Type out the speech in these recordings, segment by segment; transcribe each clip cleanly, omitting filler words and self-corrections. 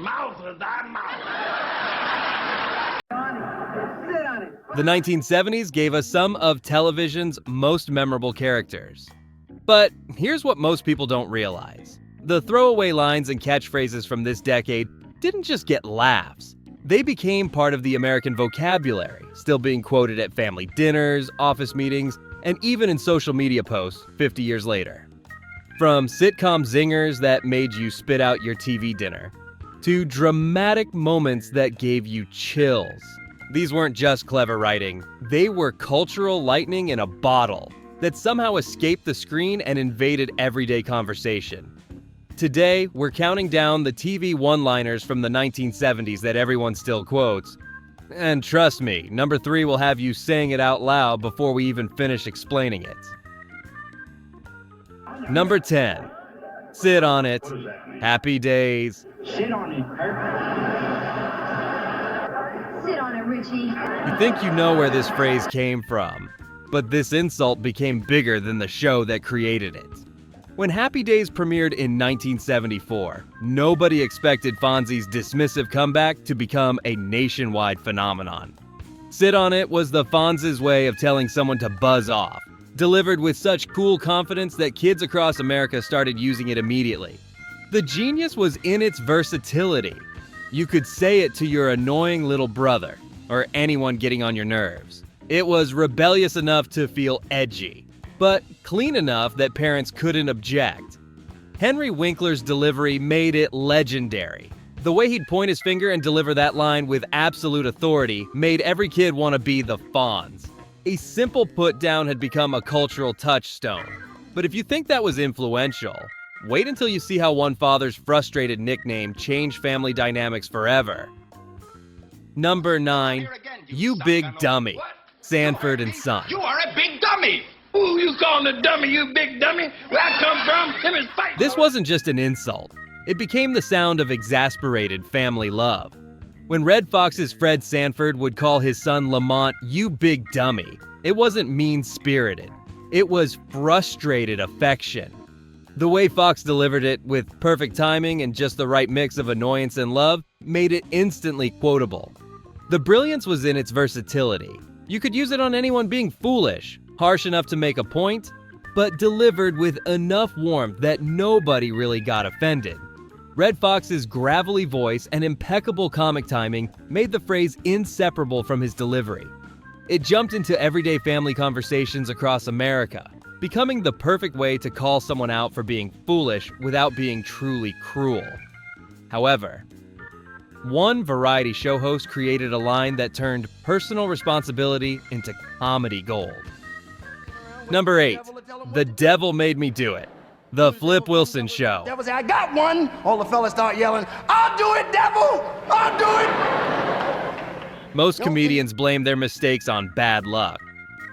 mouth of thy mouth. The 1970s gave us some of television's most memorable characters. But here's what most people don't realize. The throwaway lines and catchphrases from this decade didn't just get laughs. They became part of the American vocabulary, still being quoted at family dinners, office meetings, and even in social media posts 50 years later. From sitcom zingers that made you spit out your TV dinner, to dramatic moments that gave you chills. These weren't just clever writing, they were cultural lightning in a bottle that somehow escaped the screen and invaded everyday conversation. Today, we're counting down the TV one-liners from the 1970s that everyone still quotes. And trust me, number 3 will have you saying it out loud before we even finish explaining it. Number 10. Sit on it. Happy days. Sit on it, Kirk. Sit on it, Richie. You think you know where this phrase came from, but this insult became bigger than the show that created it. When Happy Days premiered in 1974, nobody expected Fonzie's dismissive comeback to become a nationwide phenomenon. Sit on it was the Fonz's way of telling someone to buzz off, delivered with such cool confidence that kids across America started using it immediately. The genius was in its versatility. You could say it to your annoying little brother, or anyone getting on your nerves. It was rebellious enough to feel edgy, but clean enough that parents couldn't object. Henry Winkler's delivery made it legendary. The way he'd point his finger and deliver that line with absolute authority made every kid want to be the Fonz. A simple put-down had become a cultural touchstone. But if you think that was influential, wait until you see how one father's frustrated nickname changed family dynamics forever. Number 9. You big dummy. Sanford and Son. You are a big dummy. Who you calling a dummy, you big dummy? Where I come from, them is fighting. This wasn't just an insult. It became the sound of exasperated family love. When Red Fox's Fred Sanford would call his son Lamont, you big dummy, it wasn't mean-spirited. It was frustrated affection. The way Fox delivered it, with perfect timing and just the right mix of annoyance and love, made it instantly quotable. The brilliance was in its versatility. You could use it on anyone being foolish, harsh enough to make a point, but delivered with enough warmth that nobody really got offended. Red Fox's gravelly voice and impeccable comic timing made the phrase inseparable from his delivery. It jumped into everyday family conversations across America, becoming the perfect way to call someone out for being foolish without being truly cruel. However, one variety show host created a line that turned personal responsibility into comedy gold. Number 8. The Devil Made Me Do It. The Flip Wilson Show. Devil say, I got one. All the fellas start yelling, I'll do it, devil! I'll do it! Most comedians blame their mistakes on bad luck.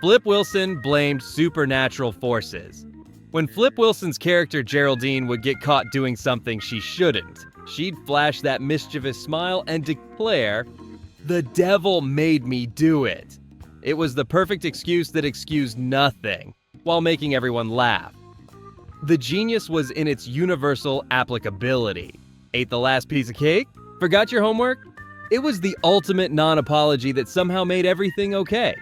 Flip Wilson blamed supernatural forces. When Flip Wilson's character Geraldine would get caught doing something she shouldn't, she'd flash that mischievous smile and declare, "The devil made me do it." It was the perfect excuse that excused nothing, while making everyone laugh. The genius was in its universal applicability. Ate the last piece of cake? Forgot your homework? It was the ultimate non-apology that somehow made everything okay,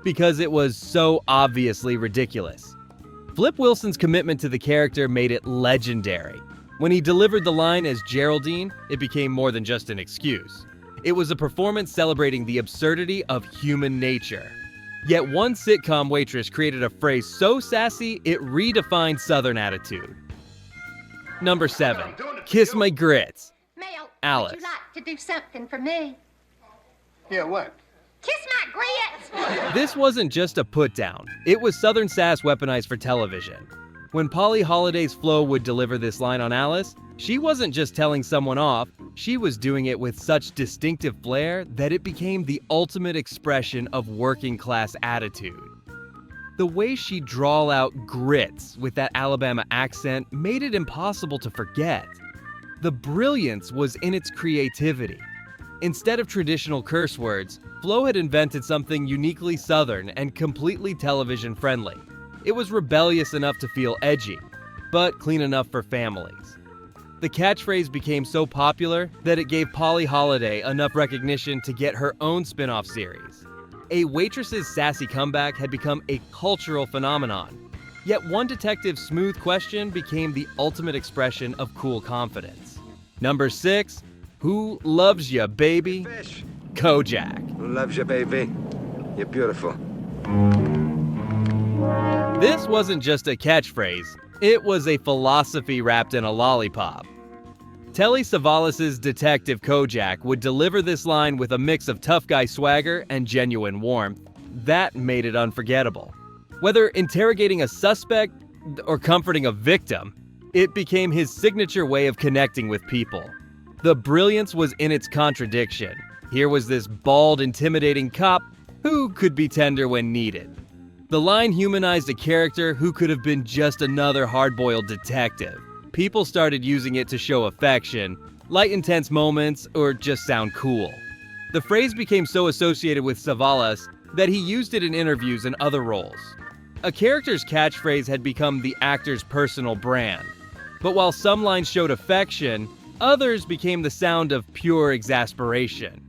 because it was so obviously ridiculous. Flip Wilson's commitment to the character made it legendary. When he delivered the line as Geraldine, it became more than just an excuse. It was a performance celebrating the absurdity of human nature. Yet one sitcom waitress created a phrase so sassy, it redefined Southern attitude. Number 7. Kiss my grits. Mel, Alice. would you like to do something for me? Yeah, what? Kiss my grits! This wasn't just a put-down. It was Southern sass weaponized for television. When Polly Holliday's Flo would deliver this line on Alice, she wasn't just telling someone off, she was doing it with such distinctive flair that it became the ultimate expression of working-class attitude. The way she'd drawl out grits with that Alabama accent made it impossible to forget. The brilliance was in its creativity. Instead of traditional curse words, Flo had invented something uniquely Southern and completely television-friendly. It was rebellious enough to feel edgy, but clean enough for families. The catchphrase became so popular that it gave Polly Holiday enough recognition to get her own spin-off series. A waitress's sassy comeback had become a cultural phenomenon. Yet one detective's smooth question became the ultimate expression of cool confidence. Number 6. Who loves ya, baby? Fish. Kojak. Who loves you, baby? You're beautiful. This wasn't just a catchphrase, it was a philosophy wrapped in a lollipop. Telly Savalas's detective Kojak would deliver this line with a mix of tough guy swagger and genuine warmth. That made it unforgettable. Whether interrogating a suspect or comforting a victim, it became his signature way of connecting with people. The brilliance was in its contradiction. Here was this bald, intimidating cop who could be tender when needed. The line humanized a character who could have been just another hard-boiled detective. People started using it to show affection, light intense moments, or just sound cool. The phrase became so associated with Savalas that he used it in interviews and other roles. A character's catchphrase had become the actor's personal brand. But while some lines showed affection, others became the sound of pure exasperation.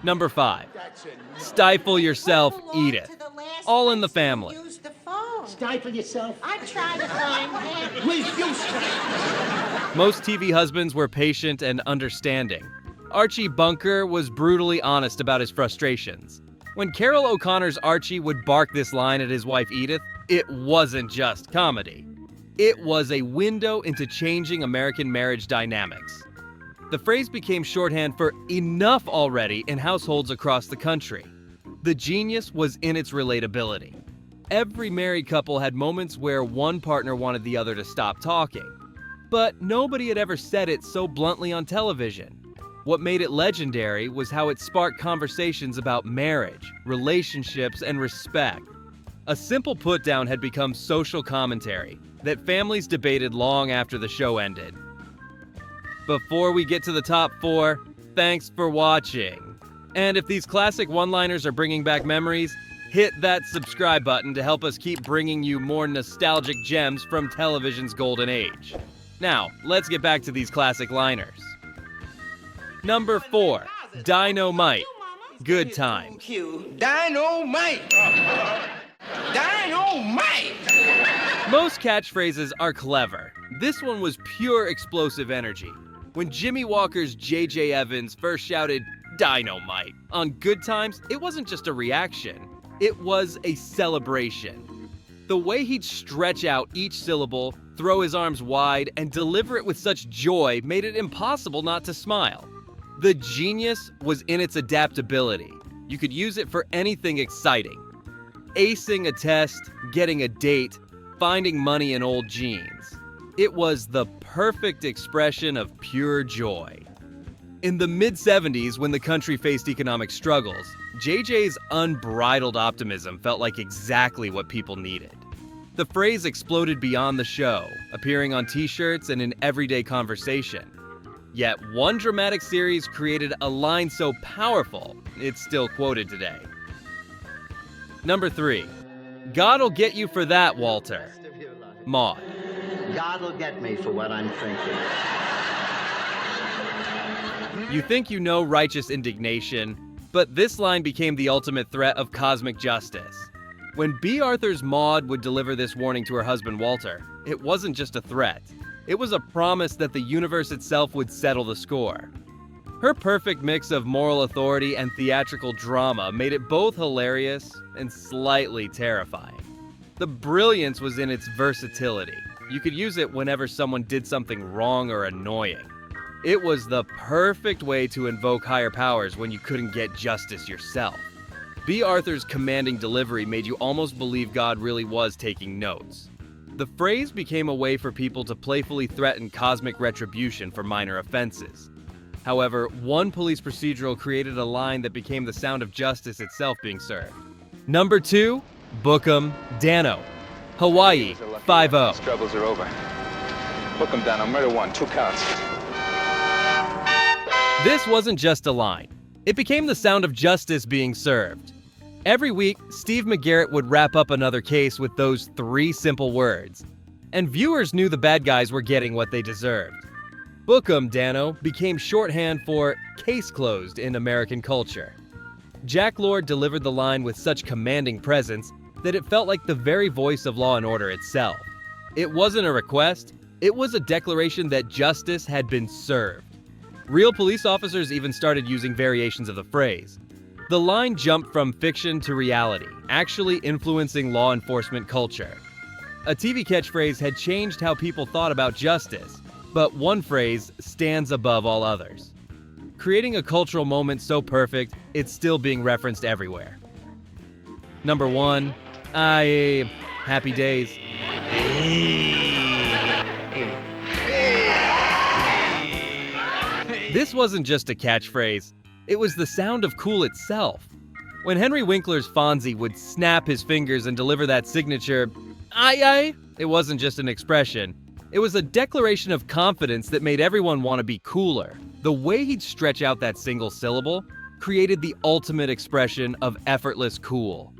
Number 5. Stifle yourself, Edith. All in the family. Stifle yourself. I tried to find him. Most TV husbands were patient and understanding. Archie Bunker was brutally honest about his frustrations. When Carol O'Connor's Archie would bark this line at his wife Edith, it wasn't just comedy. It was a window into changing American marriage dynamics. The phrase became shorthand for enough already in households across the country. The genius was in its relatability. Every married couple had moments where one partner wanted the other to stop talking. But nobody had ever said it so bluntly on television. What made it legendary was how it sparked conversations about marriage, relationships, and respect. A simple put-down had become social commentary that families debated long after the show ended. Before we get to the top 4, thanks for watching. And if these classic one-liners are bringing back memories, hit that subscribe button to help us keep bringing you more nostalgic gems from television's golden age. Now, let's get back to these classic liners. Number 4, Dy-no-mite. Good times. Dy-no-mite! Dy-no-mite! Most catchphrases are clever. This one was pure explosive energy. When Jimmy Walker's J.J. Evans first shouted, "Dy-no-mite" on Good Times, it wasn't just a reaction. It was a celebration. The way he'd stretch out each syllable, throw his arms wide, and deliver it with such joy made it impossible not to smile. The genius was in its adaptability. You could use it for anything exciting. Acing a test, getting a date, finding money in old jeans. It was the perfect expression of pure joy. In the mid-70s, when the country faced economic struggles, JJ's unbridled optimism felt like exactly what people needed. The phrase exploded beyond the show, appearing on t-shirts and in everyday conversation. Yet one dramatic series created a line so powerful, it's still quoted today. Number 3. God'll get you for that, Walter. Maude. God'll get me for what I'm thinking. You think you know righteous indignation, but this line became the ultimate threat of cosmic justice. When B. Arthur's Maude would deliver this warning to her husband Walter, it wasn't just a threat. It was a promise that the universe itself would settle the score. Her perfect mix of moral authority and theatrical drama made it both hilarious and slightly terrifying. The brilliance was in its versatility. You could use it whenever someone did something wrong or annoying. It was the perfect way to invoke higher powers when you couldn't get justice yourself. B. Arthur's commanding delivery made you almost believe God really was taking notes. The phrase became a way for people to playfully threaten cosmic retribution for minor offenses. However, one police procedural created a line that became the sound of justice itself being served. Number 2, Book'em Dano. Hawaii, 5-0. Struggles are over. Book 'em down on murder 1, 2 counts. This wasn't just a line. It became the sound of justice being served. Every week, Steve McGarrett would wrap up another case with those 3 simple words. And viewers knew the bad guys were getting what they deserved. Book 'em, Dano became shorthand for case closed in American culture. Jack Lord delivered the line with such commanding presence that it felt like the very voice of law and order itself. It wasn't a request, it was a declaration that justice had been served. Real police officers even started using variations of the phrase. The line jumped from fiction to reality, actually influencing law enforcement culture. A TV catchphrase had changed how people thought about justice, but one phrase stands above all others, creating a cultural moment so perfect, it's still being referenced everywhere. Number 1, Ayyyy, Happy Days. This wasn't just a catchphrase, it was the sound of cool itself. When Henry Winkler's Fonzie would snap his fingers and deliver that signature, Ayyyy, it wasn't just an expression. It was a declaration of confidence that made everyone want to be cooler. The way he'd stretch out that single syllable created the ultimate expression of effortless cool.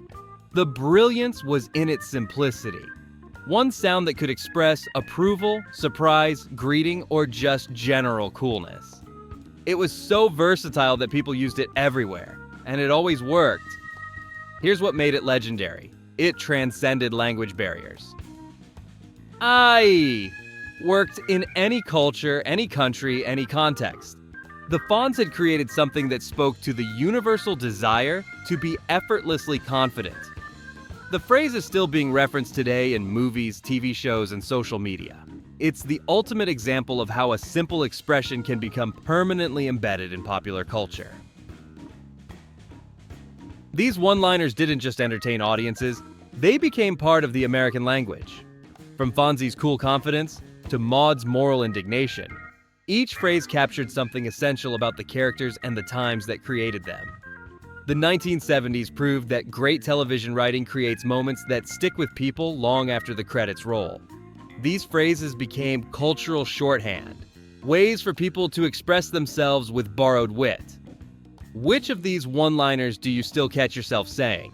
The brilliance was in its simplicity. One sound that could express approval, surprise, greeting, or just general coolness. It was so versatile that people used it everywhere, and it always worked. Here's what made it legendary. It transcended language barriers. Ayyyy worked in any culture, any country, any context. The Fonz had created something that spoke to the universal desire to be effortlessly confident. The phrase is still being referenced today in movies, TV shows, and social media. It's the ultimate example of how a simple expression can become permanently embedded in popular culture. These one-liners didn't just entertain audiences, they became part of the American language. From Fonzie's cool confidence to Maude's moral indignation, each phrase captured something essential about the characters and the times that created them. The 1970s proved that great television writing creates moments that stick with people long after the credits roll. These phrases became cultural shorthand, ways for people to express themselves with borrowed wit. Which of these one-liners do you still catch yourself saying?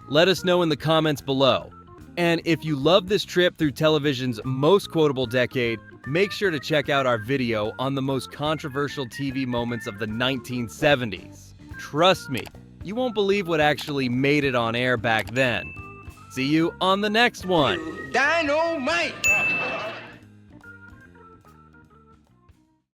Let us know in the comments below. And if you love this trip through television's most quotable decade, make sure to check out our video on the most controversial TV moments of the 1970s. Trust me, you won't believe what actually made it on air back then. See you on the next one. Dy-no-mite.